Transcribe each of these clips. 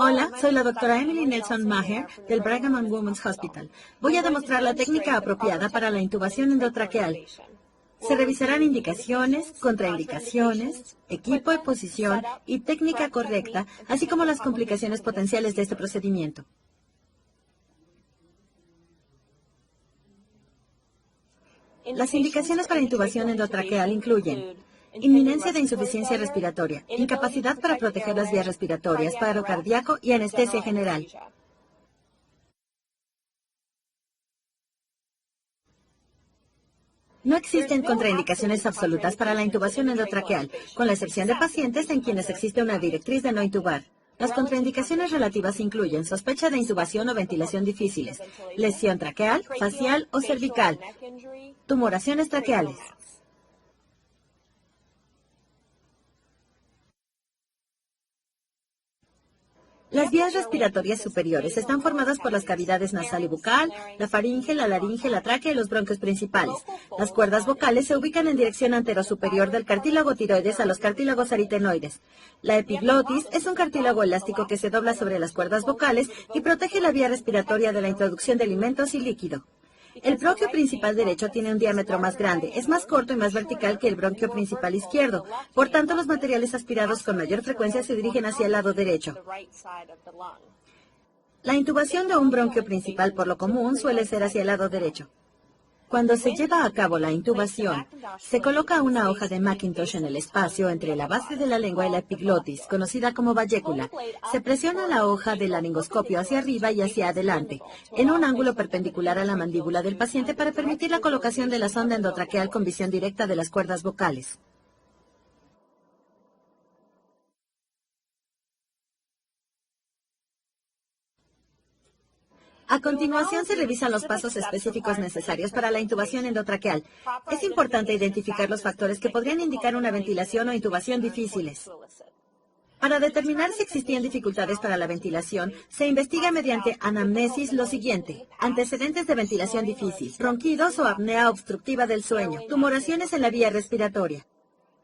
Hola, soy la doctora Emily Nelson Maher del Brigham and Women's Hospital. Voy a demostrar la técnica apropiada para la intubación endotraqueal. Se revisarán indicaciones, contraindicaciones, equipo de posición y técnica correcta, así como las complicaciones potenciales de este procedimiento. Las indicaciones para intubación endotraqueal incluyen inminencia de insuficiencia respiratoria, incapacidad para proteger las vías respiratorias, paro cardíaco y anestesia general. No existen contraindicaciones absolutas para la intubación endotraqueal, con la excepción de pacientes en quienes existe una directriz de no intubar. Las contraindicaciones relativas incluyen sospecha de intubación o ventilación difíciles, lesión traqueal, facial o cervical, tumoraciones traqueales. Las vías respiratorias superiores están formadas por las cavidades nasal y bucal, la faringe, la laringe, la tráquea y los bronquios principales. Las cuerdas vocales se ubican en dirección anterosuperior del cartílago tiroides a los cartílagos aritenoides. La epiglotis es un cartílago elástico que se dobla sobre las cuerdas vocales y protege la vía respiratoria de la introducción de alimentos y líquido. El bronquio principal derecho tiene un diámetro más grande, es más corto y más vertical que el bronquio principal izquierdo. Por tanto, los materiales aspirados con mayor frecuencia se dirigen hacia el lado derecho. La intubación de un bronquio principal por lo común suele ser hacia el lado derecho. Cuando se lleva a cabo la intubación, se coloca una hoja de Macintosh en el espacio entre la base de la lengua y la epiglotis, conocida como vallécula. Se presiona la hoja del laringoscopio hacia arriba y hacia adelante, en un ángulo perpendicular a la mandíbula del paciente para permitir la colocación de la sonda endotraqueal con visión directa de las cuerdas vocales. A continuación se revisan los pasos específicos necesarios para la intubación endotraqueal. Es importante identificar los factores que podrían indicar una ventilación o intubación difíciles. Para determinar si existían dificultades para la ventilación, se investiga mediante anamnesis lo siguiente: antecedentes de ventilación difícil, ronquidos o apnea obstructiva del sueño, tumoraciones en la vía respiratoria.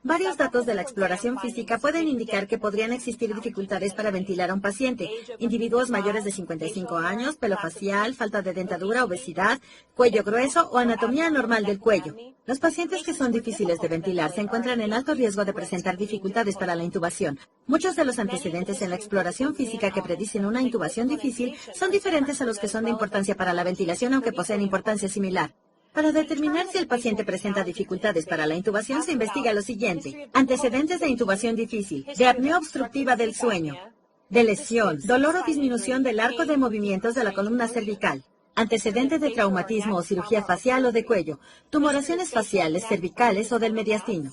Varios datos de la exploración física pueden indicar que podrían existir dificultades para ventilar a un paciente: individuos mayores de 55 años, pelo facial, falta de dentadura, obesidad, cuello grueso o anatomía anormal del cuello. Los pacientes que son difíciles de ventilar se encuentran en alto riesgo de presentar dificultades para la intubación. Muchos de los antecedentes en la exploración física que predicen una intubación difícil son diferentes a los que son de importancia para la ventilación, aunque poseen importancia similar. Para determinar si el paciente presenta dificultades para la intubación, se investiga lo siguiente: antecedentes de intubación difícil, de apnea obstructiva del sueño, de lesión, dolor o disminución del arco de movimientos de la columna cervical, antecedentes de traumatismo o cirugía facial o de cuello, tumoraciones faciales, cervicales o del mediastino,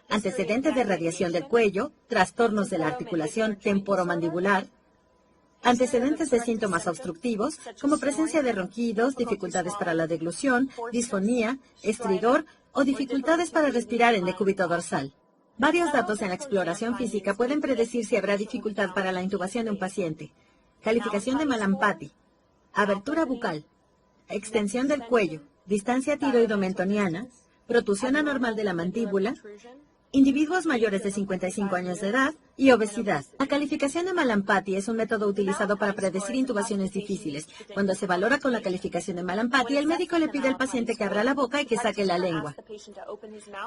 antecedentes de radiación del cuello, trastornos de la articulación temporomandibular, antecedentes de síntomas obstructivos, como presencia de ronquidos, dificultades para la deglución, disfonía, estridor o dificultades para respirar en decúbito dorsal. Varios datos en la exploración física pueden predecir si habrá dificultad para la intubación de un paciente. Calificación de Mallampati, abertura bucal, extensión del cuello, distancia tiroidomentoniana, protusión anormal de la mandíbula, individuos mayores de 55 años de edad y obesidad. La calificación de Mallampati es un método utilizado para predecir intubaciones difíciles. Cuando se valora con la calificación de Mallampati, el médico le pide al paciente que abra la boca y que saque la lengua.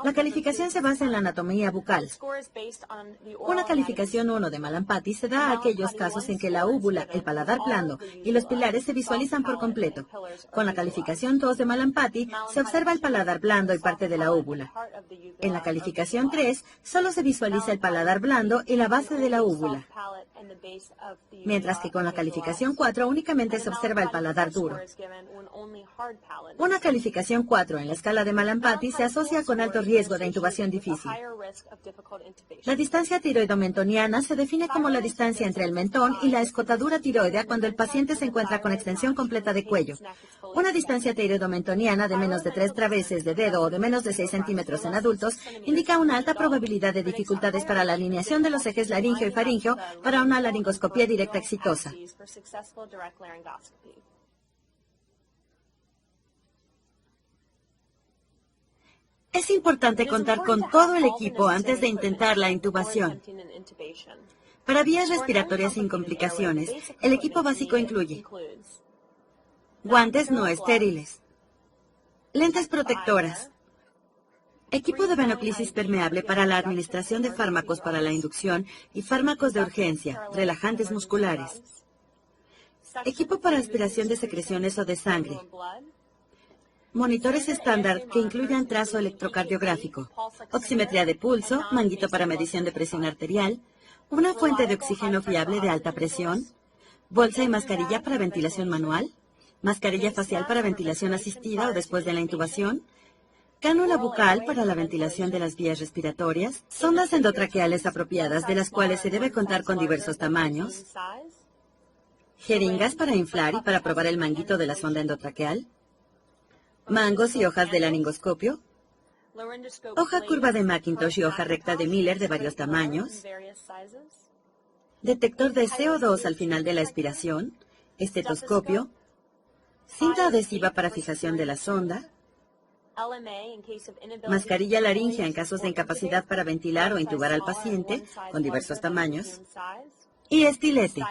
La calificación se basa en la anatomía bucal. Una calificación 1 de Mallampati se da a aquellos casos en que la úvula, el paladar blando y los pilares se visualizan por completo. Con la calificación 2 de Mallampati se observa el paladar blando y parte de la úvula. En la calificación 3 solo se visualiza el paladar blando y la base de la úvula, mientras que con la calificación 4 únicamente se observa el paladar duro. Una calificación 4 en la escala de Mallampati se asocia con alto riesgo de intubación difícil. La distancia tiroidomentoniana se define como la distancia entre el mentón y la escotadura tiroidea cuando el paciente se encuentra con extensión completa de cuello. Una distancia tiroidomentoniana de menos de 3 traveses de dedo o de menos de 6 centímetros en adultos indica una alta probabilidad de dificultades para la alineación de los ejes laringeo y faringeo para una laringoscopía directa exitosa. Es importante contar con todo el equipo antes de intentar la intubación. Para vías respiratorias sin complicaciones, el equipo básico incluye guantes no estériles, lentes protectoras, equipo de venoclisis permeable para la administración de fármacos para la inducción y fármacos de urgencia, relajantes musculares, equipo para aspiración de secreciones o de sangre, monitores estándar que incluyan trazo electrocardiográfico, oximetría de pulso, manguito para medición de presión arterial, una fuente de oxígeno fiable de alta presión, bolsa y mascarilla para ventilación manual, mascarilla facial para ventilación asistida o después de la intubación, cánula bucal para la ventilación de las vías respiratorias, sondas endotraqueales apropiadas de las cuales se debe contar con diversos tamaños, jeringas para inflar y para probar el manguito de la sonda endotraqueal, mangos y hojas de laringoscopio, hoja curva de Macintosh y hoja recta de Miller de varios tamaños, detector de CO2 al final de la expiración, estetoscopio, cinta adhesiva para fijación de la sonda, mascarilla laringea en casos de incapacidad para ventilar o intubar al paciente, con diversos tamaños, y estilete.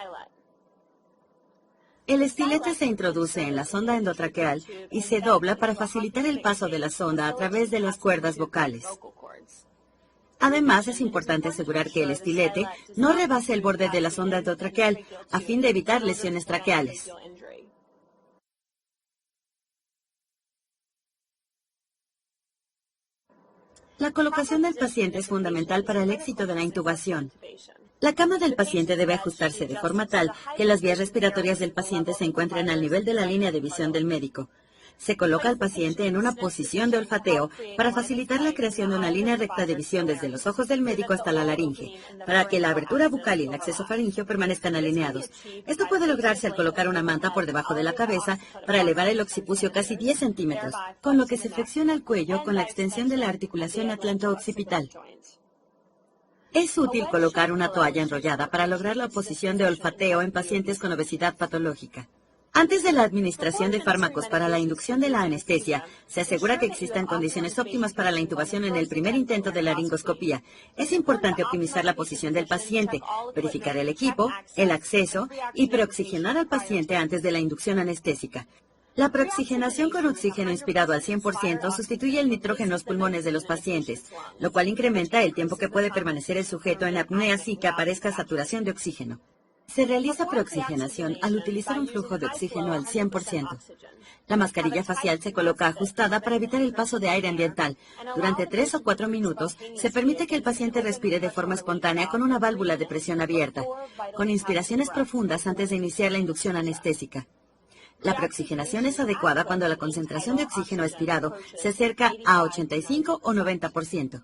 El estilete se introduce en la sonda endotraqueal y se dobla para facilitar el paso de la sonda a través de las cuerdas vocales. Además, es importante asegurar que el estilete no rebase el borde de la sonda endotraqueal a fin de evitar lesiones traqueales. La colocación del paciente es fundamental para el éxito de la intubación. La cama del paciente debe ajustarse de forma tal que las vías respiratorias del paciente se encuentren al nivel de la línea de visión del médico. Se coloca al paciente en una posición de olfateo para facilitar la creación de una línea recta de visión desde los ojos del médico hasta la laringe, para que la abertura bucal y el acceso faríngeo permanezcan alineados. Esto puede lograrse al colocar una manta por debajo de la cabeza para elevar el occipucio casi 10 centímetros, con lo que se flexiona el cuello con la extensión de la articulación atlanto-occipital. Es útil colocar una toalla enrollada para lograr la posición de olfateo en pacientes con obesidad patológica. Antes de la administración de fármacos para la inducción de la anestesia, se asegura que existan condiciones óptimas para la intubación en el primer intento de laringoscopía. Es importante optimizar la posición del paciente, verificar el equipo, el acceso y preoxigenar al paciente antes de la inducción anestésica. La preoxigenación con oxígeno inspirado al 100% sustituye el nitrógeno en los pulmones de los pacientes, lo cual incrementa el tiempo que puede permanecer el sujeto en apnea sin que aparezca saturación de oxígeno. Se realiza preoxigenación al utilizar un flujo de oxígeno al 100%. La mascarilla facial se coloca ajustada para evitar el paso de aire ambiental. Durante 3 o 4 minutos se permite que el paciente respire de forma espontánea con una válvula de presión abierta, con inspiraciones profundas antes de iniciar la inducción anestésica. La preoxigenación es adecuada cuando la concentración de oxígeno expirado se acerca a 85 o 90%.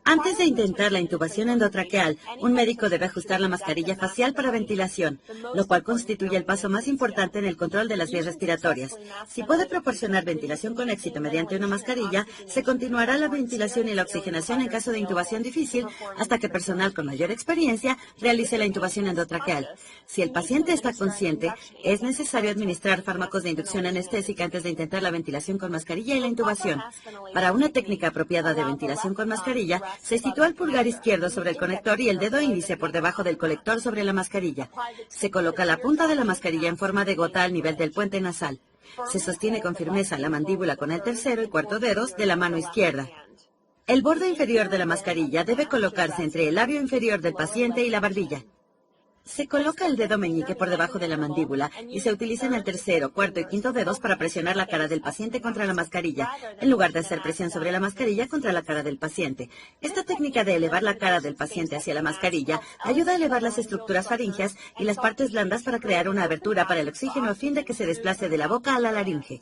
Antes de intentar la intubación endotraqueal, un médico debe ajustar la mascarilla facial para ventilación, lo cual constituye el paso más importante en el control de las vías respiratorias. Si puede proporcionar ventilación con éxito mediante una mascarilla, se continuará la ventilación y la oxigenación en caso de intubación difícil hasta que personal con mayor experiencia realice la intubación endotraqueal. Si el paciente está consciente, es necesario administrar fármacos de inducción anestésica antes de intentar la ventilación con mascarilla y la intubación. Para una técnica apropiada de ventilación con mascarilla, se sitúa el pulgar izquierdo sobre el conector y el dedo índice por debajo del colector sobre la mascarilla. Se coloca la punta de la mascarilla en forma de gota al nivel del puente nasal. Se sostiene con firmeza la mandíbula con el tercero y cuarto dedos de la mano izquierda. El borde inferior de la mascarilla debe colocarse entre el labio inferior del paciente y la barbilla. Se coloca el dedo meñique por debajo de la mandíbula y se utilizan el tercero, cuarto y quinto dedos para presionar la cara del paciente contra la mascarilla, en lugar de hacer presión sobre la mascarilla contra la cara del paciente. Esta técnica de elevar la cara del paciente hacia la mascarilla ayuda a elevar las estructuras faríngeas y las partes blandas para crear una abertura para el oxígeno a fin de que se desplace de la boca a la laringe.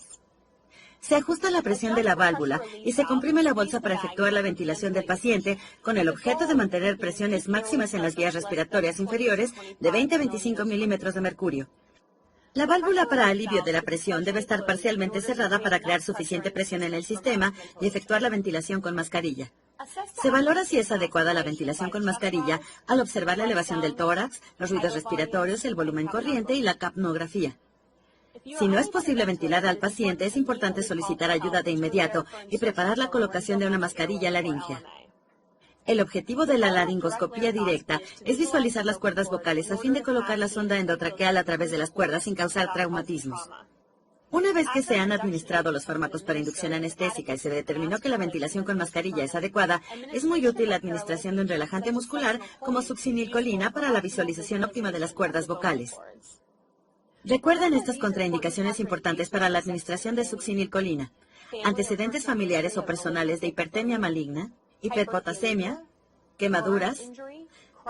Se ajusta la presión de la válvula y se comprime la bolsa para efectuar la ventilación del paciente con el objeto de mantener presiones máximas en las vías respiratorias inferiores de 20 a 25 milímetros de mercurio. La válvula para alivio de la presión debe estar parcialmente cerrada para crear suficiente presión en el sistema y efectuar la ventilación con mascarilla. Se valora si es adecuada la ventilación con mascarilla al observar la elevación del tórax, los ruidos respiratorios, el volumen corriente y la capnografía. Si no es posible ventilar al paciente, es importante solicitar ayuda de inmediato y preparar la colocación de una mascarilla laríngea. El objetivo de la laringoscopía directa es visualizar las cuerdas vocales a fin de colocar la sonda endotraqueal a través de las cuerdas sin causar traumatismos. Una vez que se han administrado los fármacos para inducción anestésica y se determinó que la ventilación con mascarilla es adecuada, es muy útil la administración de un relajante muscular como succinilcolina para la visualización óptima de las cuerdas vocales. Recuerden estas contraindicaciones importantes para la administración de succinilcolina: antecedentes familiares o personales de hipertemia maligna, hiperpotasemia, quemaduras,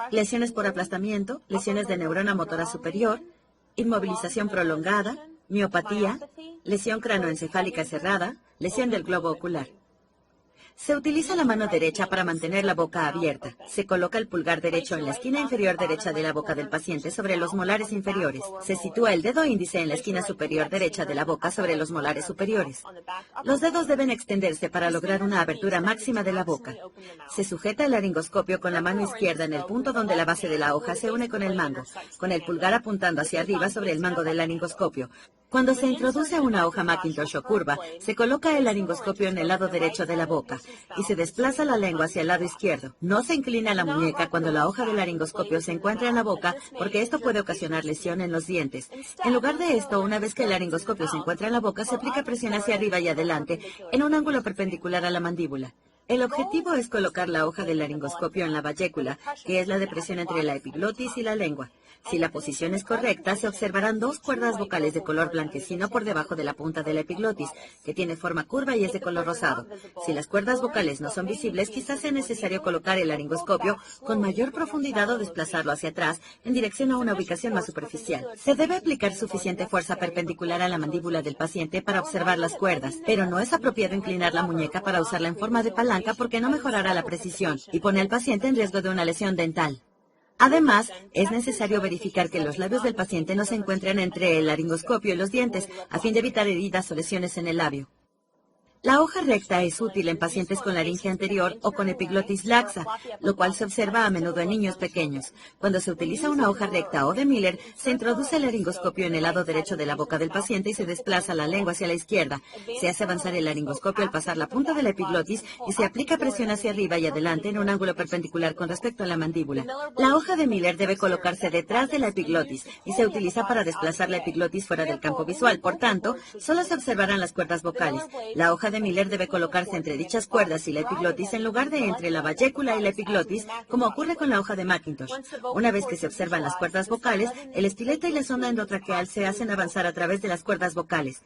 lesiones por aplastamiento, lesiones de neurona motora superior, inmovilización prolongada, miopatía, lesión cranoencefálica cerrada, lesión del globo ocular. Se utiliza la mano derecha para mantener la boca abierta. Se coloca el pulgar derecho en la esquina inferior derecha de la boca del paciente sobre los molares inferiores. Se sitúa el dedo índice en la esquina superior derecha de la boca sobre los molares superiores. Los dedos deben extenderse para lograr una abertura máxima de la boca. Se sujeta el laringoscopio con la mano izquierda en el punto donde la base de la hoja se une con el mango, con el pulgar apuntando hacia arriba sobre el mango del laringoscopio. Cuando se introduce una hoja Macintosh o curva, se coloca el laringoscopio en el lado derecho de la boca y se desplaza la lengua hacia el lado izquierdo. No se inclina la muñeca cuando la hoja del laringoscopio se encuentra en la boca, porque esto puede ocasionar lesión en los dientes. En lugar de esto, una vez que el laringoscopio se encuentra en la boca, se aplica presión hacia arriba y adelante en un ángulo perpendicular a la mandíbula. El objetivo es colocar la hoja del laringoscopio en la bayécula, que es la depresión entre la epiglotis y la lengua. Si la posición es correcta, se observarán dos cuerdas vocales de color blanquecino por debajo de la punta de la epiglotis, que tiene forma curva y es de color rosado. Si las cuerdas vocales no son visibles, quizás sea necesario colocar el laringoscopio con mayor profundidad o desplazarlo hacia atrás en dirección a una ubicación más superficial. Se debe aplicar suficiente fuerza perpendicular a la mandíbula del paciente para observar las cuerdas, pero no es apropiado inclinar la muñeca para usarla en forma de palanca porque no mejorará la precisión y pone al paciente en riesgo de una lesión dental. Además, es necesario verificar que los labios del paciente no se encuentren entre el laringoscopio y los dientes, a fin de evitar heridas o lesiones en el labio. La hoja recta es útil en pacientes con laringe anterior o con epiglotis laxa, lo cual se observa a menudo en niños pequeños. Cuando se utiliza una hoja recta o de Miller, se introduce el laringoscopio en el lado derecho de la boca del paciente y se desplaza la lengua hacia la izquierda. Se hace avanzar el laringoscopio al pasar la punta de la epiglotis y se aplica presión hacia arriba y adelante en un ángulo perpendicular con respecto a la mandíbula. La hoja de Miller debe colocarse detrás de la epiglotis y se utiliza para desplazar la epiglotis fuera del campo visual. Por tanto, solo se observarán las cuerdas vocales. La hoja de Miller debe colocarse entre dichas cuerdas y la epiglotis en lugar de entre la bayécula y la epiglotis, como ocurre con la hoja de Macintosh. Una vez que se observan las cuerdas vocales, el estilete y la sonda endotraqueal se hacen avanzar a través de las cuerdas vocales.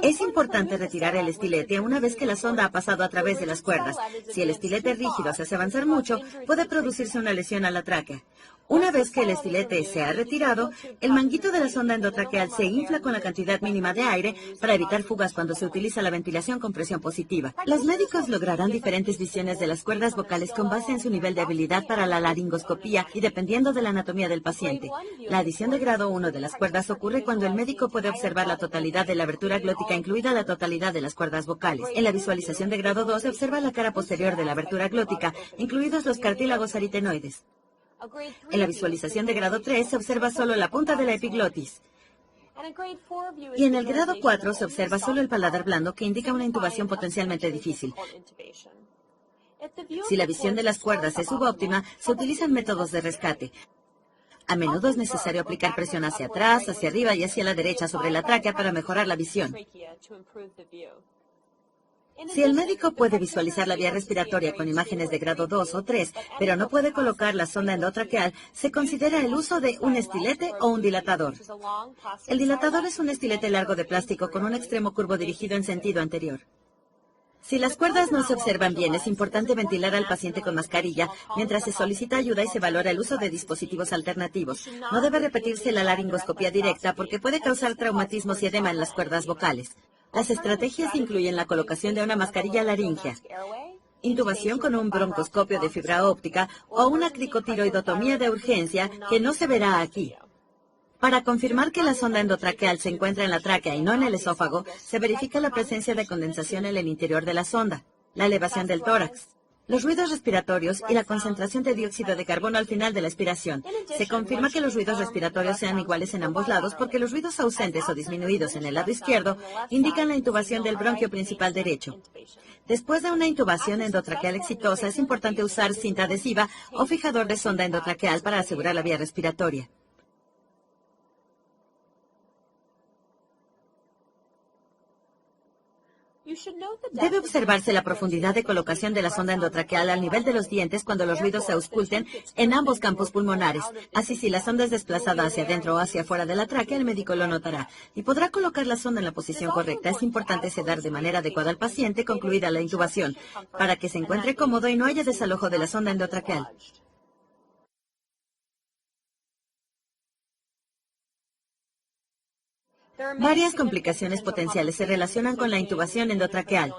Es importante retirar el estilete una vez que la sonda ha pasado a través de las cuerdas. Si el estilete rígido se hace avanzar mucho, puede producirse una lesión a la tráquea. Una vez que el estilete se ha retirado, el manguito de la sonda endotraqueal se infla con la cantidad mínima de aire para evitar fugas cuando se utiliza la ventilación con presión positiva. Los médicos lograrán diferentes visiones de las cuerdas vocales con base en su nivel de habilidad para la laringoscopía y dependiendo de la anatomía del paciente. La adición de grado 1 de las cuerdas ocurre cuando el médico puede observar la totalidad de la abertura glótica, incluida la totalidad de las cuerdas vocales. En la visualización de grado 2 se observa la cara posterior de la abertura glótica, incluidos los cartílagos aritenoides. En la visualización de grado 3 se observa solo la punta de la epiglotis. Y en el grado 4 se observa solo el paladar blando, que indica una intubación potencialmente difícil. Si la visión de las cuerdas es subóptima, se utilizan métodos de rescate. A menudo es necesario aplicar presión hacia atrás, hacia arriba y hacia la derecha sobre la tráquea para mejorar la visión. Si el médico puede visualizar la vía respiratoria con imágenes de grado 2 o 3, pero no puede colocar la sonda endotraqueal, se considera el uso de un estilete o un dilatador. El dilatador es un estilete largo de plástico con un extremo curvo dirigido en sentido anterior. Si las cuerdas no se observan bien, es importante ventilar al paciente con mascarilla mientras se solicita ayuda y se valora el uso de dispositivos alternativos. No debe repetirse la laringoscopía directa porque puede causar traumatismos y edema en las cuerdas vocales. Las estrategias incluyen la colocación de una mascarilla laríngea, intubación con un broncoscopio de fibra óptica o una cricotiroidotomía de urgencia que no se verá aquí. Para confirmar que la sonda endotraqueal se encuentra en la tráquea y no en el esófago, se verifica la presencia de condensación en el interior de la sonda, la elevación del tórax, los ruidos respiratorios y la concentración de dióxido de carbono al final de la expiración. Se confirma que los ruidos respiratorios sean iguales en ambos lados porque los ruidos ausentes o disminuidos en el lado izquierdo indican la intubación del bronquio principal derecho. Después de una intubación endotraqueal exitosa, es importante usar cinta adhesiva o fijador de sonda endotraqueal para asegurar la vía respiratoria. Debe observarse la profundidad de colocación de la sonda endotraqueal al nivel de los dientes cuando los ruidos se ausculten en ambos campos pulmonares. Así, si la sonda es desplazada hacia adentro o hacia afuera de la tráquea, el médico lo notará y podrá colocar la sonda en la posición correcta. Es importante sedar de manera adecuada al paciente concluida la intubación para que se encuentre cómodo y no haya desalojo de la sonda endotraqueal. Varias complicaciones potenciales se relacionan con la intubación endotraqueal.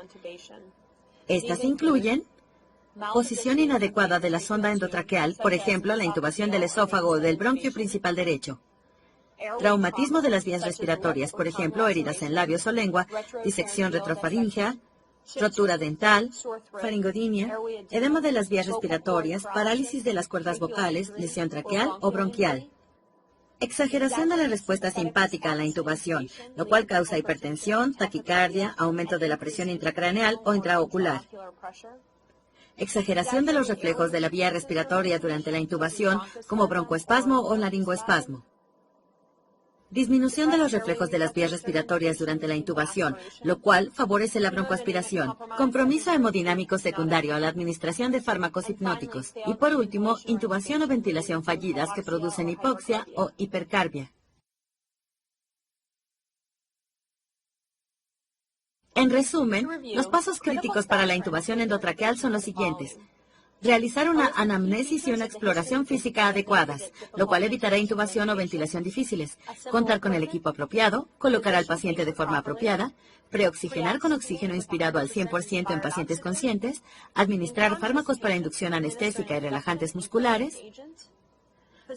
Estas incluyen posición inadecuada de la sonda endotraqueal, por ejemplo, la intubación del esófago o del bronquio principal derecho. Traumatismo de las vías respiratorias, por ejemplo, heridas en labios o lengua, disección retrofaríngea, rotura dental, faringodinia, edema de las vías respiratorias, parálisis de las cuerdas vocales, lesión traqueal o bronquial. Exageración de la respuesta simpática a la intubación, lo cual causa hipertensión, taquicardia, aumento de la presión intracraneal o intraocular. Exageración de los reflejos de la vía respiratoria durante la intubación, como broncoespasmo o laringoespasmo. Disminución de los reflejos de las vías respiratorias durante la intubación, lo cual favorece la broncoaspiración. Compromiso hemodinámico secundario a la administración de fármacos hipnóticos. Y por último, intubación o ventilación fallidas que producen hipoxia o hipercarbia. En resumen, los pasos críticos para la intubación endotraqueal son los siguientes. Realizar una anamnesis y una exploración física adecuadas, lo cual evitará intubación o ventilación difíciles. Contar con el equipo apropiado, colocar al paciente de forma apropiada, preoxigenar con oxígeno inspirado al 100% en pacientes conscientes, administrar fármacos para inducción anestésica y relajantes musculares,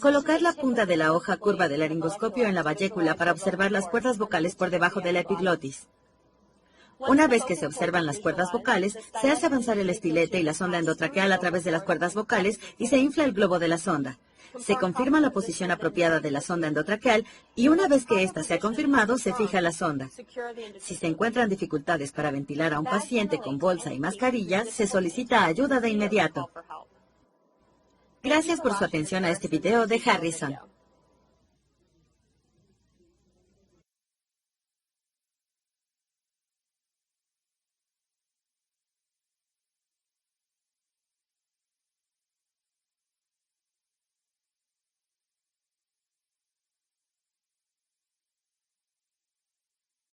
colocar la punta de la hoja curva del laringoscopio en la vallécula para observar las cuerdas vocales por debajo de la epiglotis. Una vez que se observan las cuerdas vocales, se hace avanzar el estilete y la sonda endotraqueal a través de las cuerdas vocales y se infla el globo de la sonda. Se confirma la posición apropiada de la sonda endotraqueal y una vez que ésta se ha confirmado, se fija la sonda. Si se encuentran dificultades para ventilar a un paciente con bolsa y mascarilla, se solicita ayuda de inmediato. Gracias por su atención a este video de Harrison.